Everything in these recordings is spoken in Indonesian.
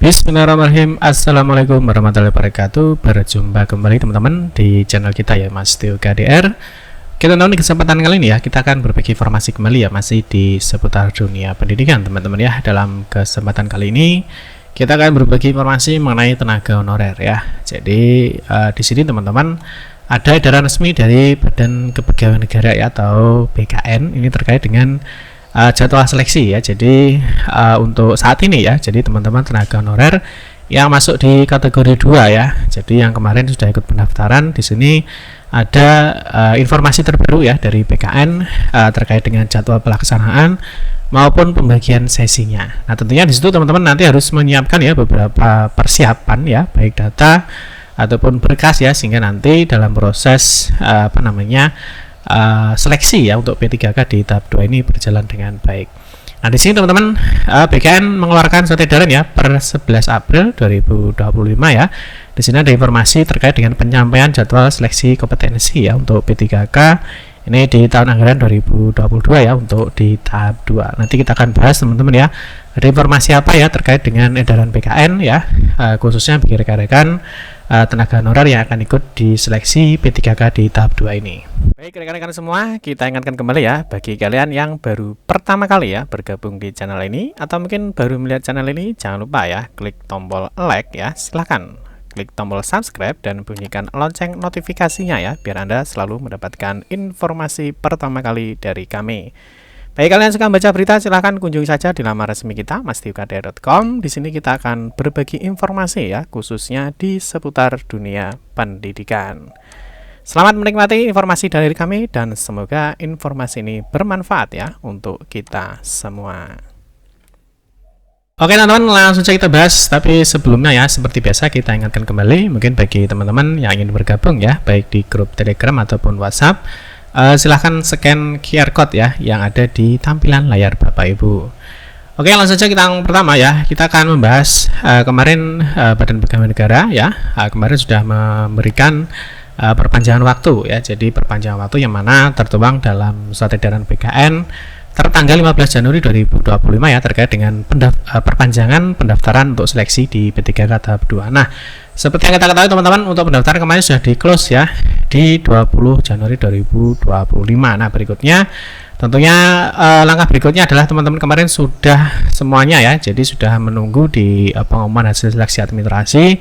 Bismillahirrahmanirrahim. Assalamualaikum warahmatullahi wabarakatuh. Berjumpa kembali teman-teman di channel kita ya, Mas Tio KDR. Kita tahu di kesempatan kali ini ya, kita akan berbagi informasi kembali ya, masih di seputar dunia pendidikan teman-teman ya. Dalam kesempatan kali ini kita akan berbagi informasi mengenai tenaga honorer ya. Jadi di sini teman-teman ada edaran resmi dari Badan Kepegawaian Negara ya, atau BKN, ini terkait dengan jadwal seleksi ya. Jadi untuk saat ini ya, jadi teman-teman tenaga honorer yang masuk di kategori 2 ya, jadi yang kemarin sudah ikut pendaftaran, di sini ada informasi terbaru ya dari BKN terkait dengan jadwal pelaksanaan maupun pembagian sesinya. Nah tentunya di situ teman-teman nanti harus menyiapkan ya beberapa persiapan ya, baik data ataupun berkas ya, sehingga nanti dalam proses seleksi ya untuk P3K di tahap 2 ini berjalan dengan baik. Nah di sini teman-teman BKN mengeluarkan surat edaran ya per 11 April 2025 ya. Di sini ada informasi terkait dengan penyampaian jadwal seleksi kompetensi ya untuk P3K ini di tahun anggaran 2022 ya, untuk di tahap 2. Nanti kita akan bahas teman-teman ya, ada informasi apa ya terkait dengan edaran BKN ya, khususnya bagi rekan-rekan tenaga honorer yang akan ikut di seleksi P3K di tahap 2 ini. Baik rekan-rekan semua, kita ingatkan kembali ya, bagi kalian yang baru pertama kali ya bergabung di channel ini, atau mungkin baru melihat channel ini, jangan lupa ya klik tombol like ya, silahkan klik tombol subscribe dan bunyikan lonceng notifikasinya ya, biar Anda selalu mendapatkan informasi pertama kali dari kami. Bagi kalian yang suka membaca berita, silahkan kunjungi saja di laman resmi kita, mastiukdr.com. Di sini kita akan berbagi informasi ya, khususnya di seputar dunia pendidikan. Selamat menikmati informasi dari kami, dan semoga informasi ini bermanfaat ya untuk kita semua. Oke teman-teman, langsung saja kita bahas. Tapi sebelumnya ya, seperti biasa kita ingatkan kembali, mungkin bagi teman-teman yang ingin bergabung ya, baik di grup Telegram ataupun WhatsApp, silahkan scan QR code ya yang ada di tampilan layar Bapak Ibu. Oke, langsung saja kita yang pertama ya, kita akan membahas kemarin Badan Kepegawaian Negara ya, kemarin sudah memberikan perpanjangan waktu ya. Jadi perpanjangan waktu yang mana tertuang dalam surat edaran BKN tertanggal 15 Januari 2025 ya, terkait dengan perpanjangan pendaftaran untuk seleksi di P3K tahap 2. Nah, seperti yang kita ketahui teman-teman, untuk pendaftaran kemarin sudah di close ya di 20 Januari 2025. Nah, berikutnya tentunya langkah berikutnya adalah teman-teman kemarin sudah semuanya ya, jadi sudah menunggu di pengumuman hasil seleksi administrasi.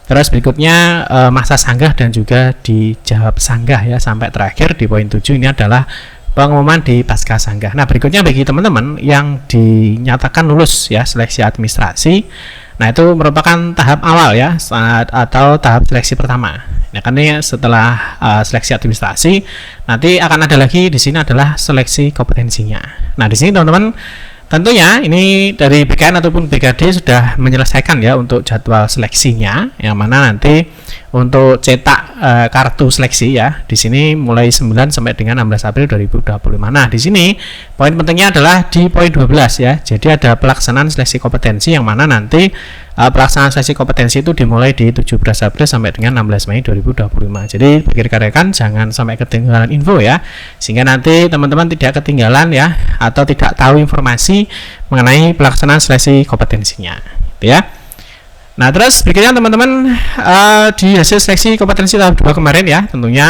Terus berikutnya masa sanggah dan juga dijawab sanggah ya, sampai terakhir di poin 7 ini adalah pengumuman di pasca sanggah. Nah berikutnya bagi teman-teman yang dinyatakan lulus ya seleksi administrasi, nah itu merupakan tahap awal ya, atau tahap seleksi pertama. Nah karena setelah seleksi administrasi nanti akan ada lagi di sini adalah seleksi kompetensinya. Nah di sini teman-teman tentunya ini dari BKN ataupun BKD sudah menyelesaikan ya untuk jadwal seleksinya, yang mana nanti untuk cetak kartu seleksi ya di sini mulai 9 sampai dengan 16 April 2025. Nah, di sini poin pentingnya adalah di poin 12 ya. Jadi ada pelaksanaan seleksi kompetensi, yang mana nanti pelaksanaan seleksi kompetensi itu dimulai di 17 April sampai dengan 16 Mei 2025. Jadi bagi rekan-rekan jangan sampai ketinggalan info ya, sehingga nanti teman-teman tidak ketinggalan ya, atau tidak tahu informasi mengenai pelaksanaan seleksi kompetensinya gitu ya. Nah terus berikutnya teman-teman di hasil seleksi kompetensi tahap 2 kemarin ya, tentunya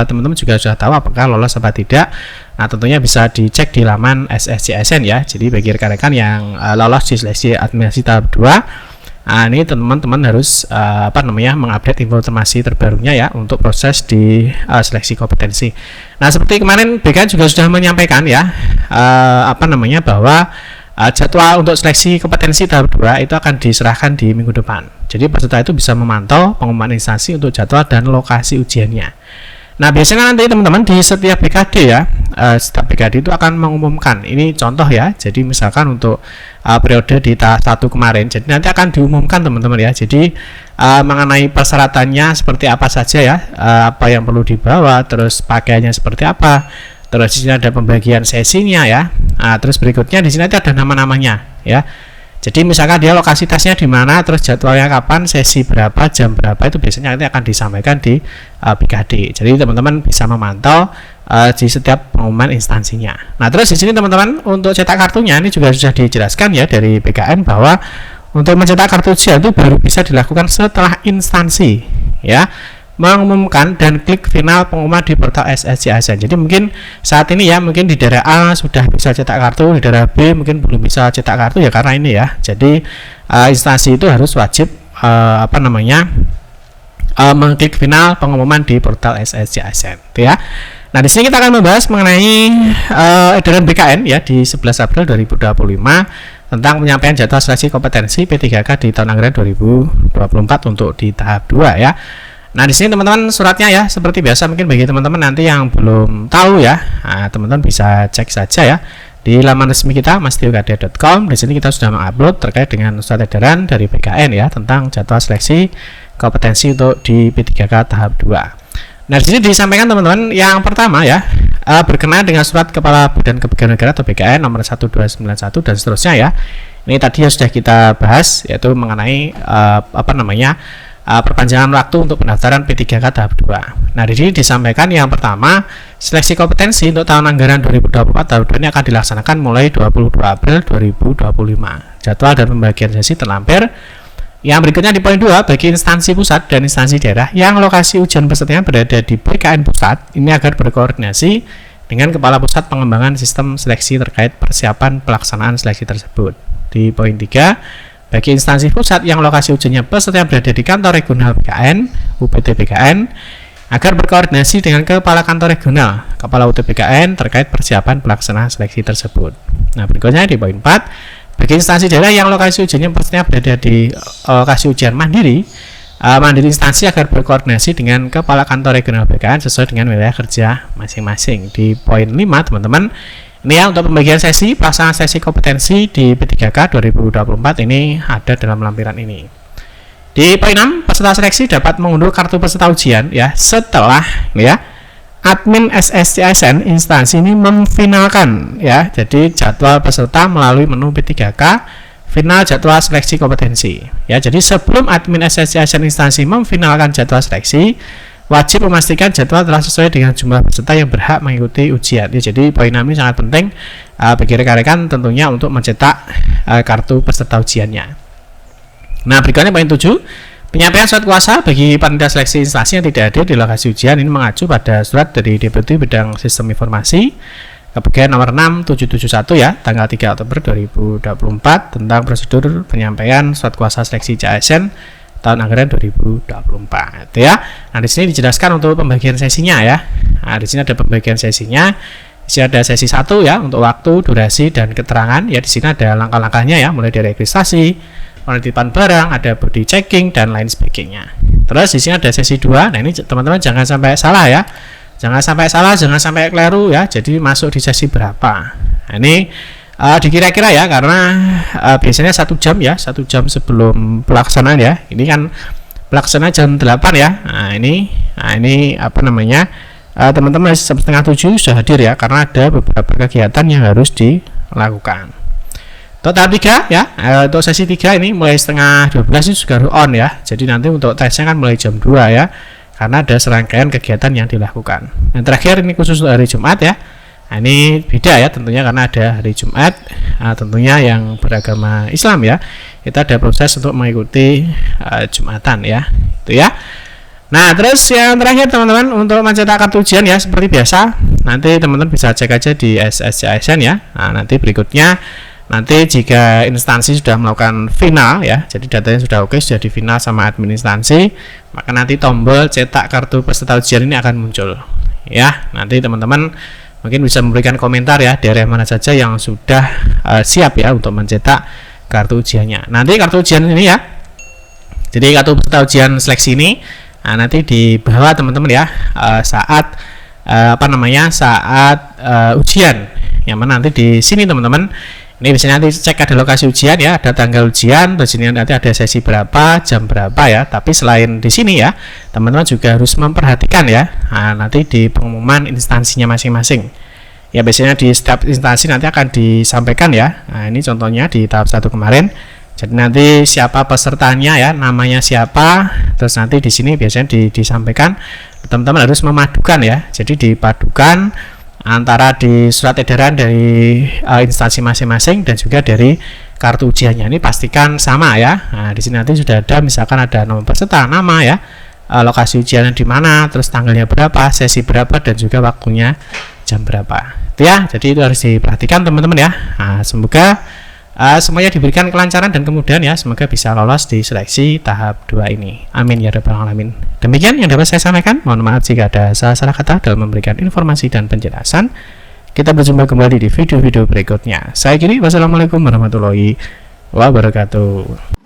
teman-teman juga sudah tahu apakah lolos atau tidak. Nah tentunya bisa dicek di laman SSCSN ya. Jadi bagi rekan-rekan yang lolos di seleksi administrasi tahap 2, nah ini teman-teman harus mengupdate informasi terbarunya ya untuk proses di seleksi kompetensi. Nah seperti kemarin BKN juga sudah menyampaikan ya bahwa jadwal untuk seleksi kompetensi tahap 2 itu akan diserahkan di minggu depan. Jadi peserta itu bisa memantau pengumuman instansi untuk jadwal dan lokasi ujiannya. Nah biasanya nanti teman-teman di setiap BKD ya, setiap BKD itu akan mengumumkan, ini contoh ya, jadi misalkan untuk periode di tahap 1 kemarin, jadi nanti akan diumumkan teman-teman ya. Jadi mengenai persyaratannya seperti apa saja ya, apa yang perlu dibawa, terus pakaiannya seperti apa, terus di sini ada pembagian sesinya ya. Nah, terus berikutnya di sini nanti ada nama-namanya ya. Jadi misalkan dia lokasi tesnya di mana, terus jadwalnya kapan, sesi berapa, jam berapa, itu biasanya nanti akan disampaikan di BKD. Jadi teman-teman bisa memantau di setiap pengumuman instansinya. Nah terus di sini teman-teman untuk cetak kartunya ini juga sudah dijelaskan ya dari BKN bahwa untuk mencetak kartu ujian itu baru bisa dilakukan setelah instansi ya mengumumkan dan klik final pengumuman di portal SSCASN. Jadi mungkin saat ini ya, mungkin di daerah A sudah bisa cetak kartu, di daerah B mungkin belum bisa cetak kartu ya karena ini ya. Jadi instansi itu harus wajib mengklik final pengumuman di portal SSCASN ya. Nah, di sini kita akan membahas mengenai edaran BKN ya di 11 April 2025 tentang penyampaian jadwal seleksi kompetensi P3K di tahun anggaran 2024 untuk di tahap 2 ya. Nah, di sini teman-teman suratnya ya seperti biasa, mungkin bagi teman-teman nanti yang belum tahu ya, teman-teman bisa cek saja ya di laman resmi kita mastiokadia.com. Di sini kita sudah mengupload terkait dengan surat edaran dari BKN ya tentang jadwal seleksi kompetensi untuk di P3K tahap 2. Nah, di sini disampaikan teman-teman yang pertama ya, berkenaan dengan surat Kepala Badan Kepegawaian Negara atau BKN nomor 1291 dan seterusnya ya. Ini tadi yang sudah kita bahas, yaitu mengenai perpanjangan waktu untuk pendaftaran P3K tahap 2. Nah, di sini disampaikan yang pertama, seleksi kompetensi untuk tahun anggaran 2024 tahap 2 ini akan dilaksanakan mulai 22 April 2025. Jadwal dan pembagian sesi terlampir. Yang berikutnya di poin 2, bagi instansi pusat dan instansi daerah yang lokasi ujian pesertanya berada di BKN pusat, ini agar berkoordinasi dengan Kepala Pusat Pengembangan Sistem Seleksi terkait persiapan pelaksanaan seleksi tersebut. Di poin 3, bagi instansi pusat yang lokasi ujiannya pesertanya berada di kantor regional BKN, UPT BKN, agar berkoordinasi dengan Kepala Kantor Regional, Kepala UT BKN terkait persiapan pelaksanaan seleksi tersebut. Nah, berikutnya di poin 4, bagi instansi daerah yang lokasi ujiannya pastinya berada di lokasi ujian mandiri, mandiri instansi agar berkoordinasi dengan Kepala Kantor Regional BKN sesuai dengan wilayah kerja masing-masing. Di poin 5 teman-teman, ini ya untuk pembagian sesi pelaksanaan sesi kompetensi di P3K 2024 ini ada dalam lampiran ini. Di poin 6, peserta seleksi dapat mengunduh kartu peserta ujian ya setelah ya admin SSCASN instansi ini memfinalkan ya, jadi jadwal peserta melalui menu P3K final jadwal seleksi kompetensi ya. Jadi sebelum admin SSCASN instansi memfinalkan jadwal seleksi, wajib memastikan jadwal telah sesuai dengan jumlah peserta yang berhak mengikuti ujian ya. Jadi poin 6 ini sangat penting bagi rekan-rekan tentunya untuk mencetak kartu peserta ujiannya. Nah, berikutnya poin 7, penyampaian surat kuasa bagi panitia seleksi instansi yang tidak hadir di lokasi ujian ini mengacu pada surat dari Deputi Bidang Sistem Informasi Kepegawaian nomor 6771 ya, tanggal 3 Oktober 2024 tentang prosedur penyampaian surat kuasa seleksi CASN tahun anggaran 2024 ya. Nah, di sini dijelaskan untuk pembagian sesinya ya. Nah, di sini ada pembagian sesinya. Di sini ada sesi 1 ya untuk waktu, durasi dan keterangan ya. Di sini ada langkah-langkahnya ya, mulai dari registrasi, penitipan barang, ada body checking dan lain sebagainya. Terus di sini ada sesi 2. Nah, ini teman-teman jangan sampai salah ya. Jangan sampai salah, jangan sampai keliru ya. Jadi masuk di sesi berapa. Nah, ini dikira-kira ya, karena biasanya 1 jam ya, 1 jam sebelum pelaksanaan ya. Ini kan pelaksanaan jam 8 ya. Nah, ini teman-teman setengah 7 sudah hadir ya, karena ada beberapa kegiatan yang harus dilakukan. Untuk tahap 3 ya, untuk sesi 3 ini mulai setengah 12 ini sudah on ya. Jadi nanti untuk tesnya kan mulai jam 2 ya, karena ada serangkaian kegiatan yang dilakukan. Yang terakhir ini khusus untuk hari Jumat ya. Nah, ini beda ya tentunya karena ada hari Jumat, tentunya yang beragama Islam ya. Kita ada proses untuk mengikuti Jumatan ya, itu ya. Nah, terus yang terakhir teman-teman untuk mencetak kartu ujian ya, seperti biasa nanti teman-teman bisa cek aja di SSCASN ya. Nah, nanti berikutnya nanti jika instansi sudah melakukan final ya, jadi datanya sudah oke, sudah di final sama admin instansi, maka nanti tombol cetak kartu peserta ujian ini akan muncul ya. Nanti teman-teman mungkin bisa memberikan komentar ya, daerah mana saja yang sudah siap ya untuk mencetak kartu ujiannya. Nanti kartu ujian ini ya, jadi kartu peserta ujian seleksi ini nanti dibawa teman-teman ya saat ujian, yang mana nanti di sini teman-teman ini biasanya nanti cek ada lokasi ujian ya, ada tanggal ujian, di sini nanti ada sesi berapa, jam berapa ya. Tapi selain di sini ya, teman-teman juga harus memperhatikan ya, nanti di pengumuman instansinya masing-masing. Ya, biasanya di setiap instansi nanti akan disampaikan ya. Nah, ini contohnya di tahap 1 kemarin. Jadi nanti siapa pesertanya ya, namanya siapa, terus nanti di sini biasanya disampaikan. Teman-teman harus memadukan ya. Jadi dipadukan antara di surat edaran dari instansi masing-masing dan juga dari kartu ujiannya ini pastikan sama ya. Nah, di sini nanti sudah ada, misalkan ada nomor peserta, nama ya, lokasi ujiannya di mana, terus tanggalnya berapa, sesi berapa, dan juga waktunya jam berapa. Itu ya, jadi itu harus diperhatikan teman-teman ya. Nah, semoga semuanya diberikan kelancaran dan kemudian ya, semoga bisa lolos di seleksi tahap 2 ini. Amin ya rabbal alamin. Demikian yang dapat saya sampaikan. Mohon maaf jika ada salah-salah kata dalam memberikan informasi dan penjelasan. Kita berjumpa kembali di video-video berikutnya. Saya kiri, wassalamualaikum warahmatullahi wabarakatuh.